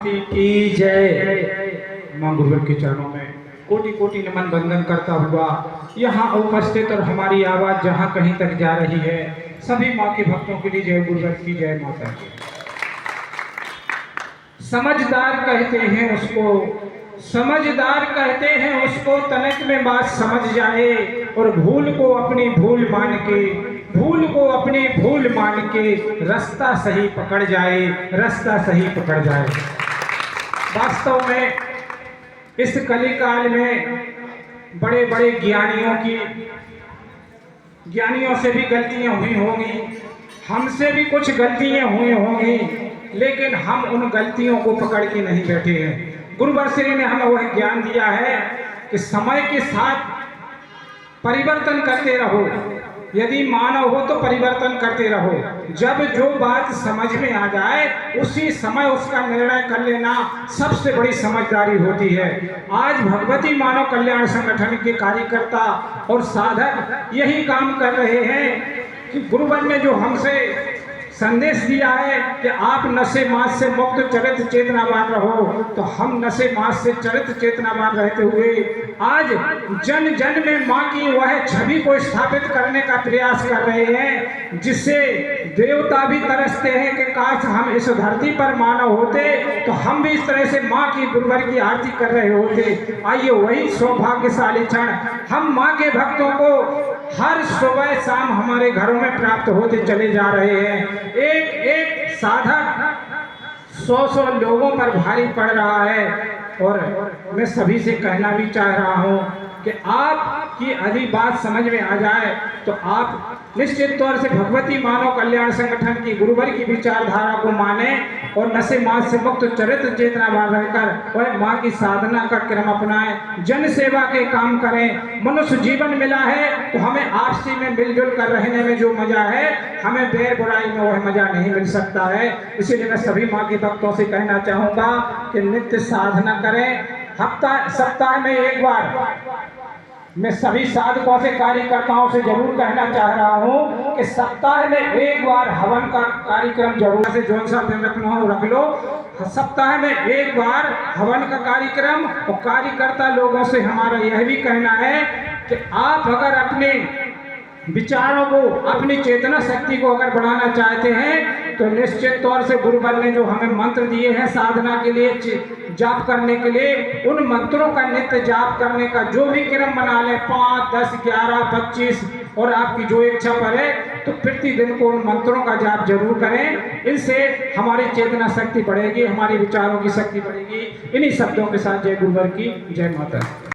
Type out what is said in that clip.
की जय। मां गुरुवर के चरणों में कोटि कोटि नमन बंदन करता हुआ यहाँ उपस्थित और हमारी आवाज जहाँ कहीं तक जा रही है, सभी माँ के भक्तों के लिए जय गुरुवर की जय माता की। समझदार कहते हैं उसको, समझदार कहते हैं उसको, तनिक में बात समझ जाए और भूल को अपनी भूल मान के, भूल को अपनी भूल मान के रास्ता सही पकड़ जाए, रास्ता सही पकड़ जाए। वास्तव में इस कलिकाल में बड़े बड़े ज्ञानियों से भी गलतियां हुई होंगी, हमसे भी कुछ गलतियां हुई होंगी, लेकिन हम उन गलतियों को पकड़ के नहीं बैठे हैं। गुरुवर श्री ने हमें वह ज्ञान दिया है कि समय के साथ परिवर्तन करते रहो, यदि मानव हो तो परिवर्तन करते रहो। जब जो बात समझ में आ जाए उसी समय उसका निर्णय कर लेना सबसे बड़ी समझदारी होती है। आज भगवती मानव कल्याण संगठन के कार्यकर्ता और साधक यही काम कर रहे हैं कि गुरुवर ने जो हमसे संदेश दिया है कि आप नशे मास से मुक्त चरित्र चेतनावान रहो, तो हम नशे मास से चरित्र चेतनावान रहते हुए आज जन जन में माँ की वह छवि को स्थापित करने का प्रयास कर रहे हैं, जिससे देवता भी तरसते हैं कि काश हम इस धरती पर मानव होते तो हम भी इस तरह से माँ की गुरुवर की आरती कर रहे होते। आइए वही सौभाग्यशाली क्षण हम माँ के भक्तों को हर सुबह शाम हमारे घरों में प्राप्त होते चले जा रहे हैं। एक एक साधक 100 लोगों पर भारी पड़ रहा है, और मैं सभी से कहना भी चाह रहा हूं कि आपकी यदि बात समझ में आ जाए तो आप निश्चित तौर से भगवती मानव कल्याण संगठन की गुरुवर की विचारधारा को माने और नशे मास से मुक्त चरित्र चेतनावान रहकर वह माँ की साधना का क्रम अपनाएं, जन सेवा के काम करें। मनुष्य जीवन मिला है तो हमें आपसी में मिलजुल कर रहने में जो मजा है, हमें बैर बुराई में वह मजा नहीं मिल सकता है। इसीलिए मैं सभी माँ के भक्तों से कहना चाहूँगा कि नित्य साधना करें। सप्ताह में एक बार मैं सभी साधकों से कार्यकर्ताओं से जरूर कहना चाह रहा हूं कि सप्ताह में एक बार हवन का कार्यक्रम जरूर से जो सा दिन रखना हो रख लो। सप्ताह में एक बार हवन का कार्यक्रम, और कार्यकर्ता लोगों से हमारा यह भी कहना है कि आप अगर अपने विचारों को, अपनी चेतना शक्ति को अगर बढ़ाना चाहते हैं तो निश्चित तौर से गुरुवर ने जो हमें मंत्र दिए हैं साधना के लिए, जाप करने के लिए, उन मंत्रों का नित्य जाप करने का जो भी क्रम बना लें, 5, 10, 11, 25 और आपकी जो इच्छा पर है, तो प्रतिदिन को उन मंत्रों का जाप जरूर करें। इनसे हमारी चेतना शक्ति बढ़ेगी, हमारे विचारों की शक्ति बढ़ेगी। इन्हीं शब्दों के साथ जय गुरुवर की जय माता।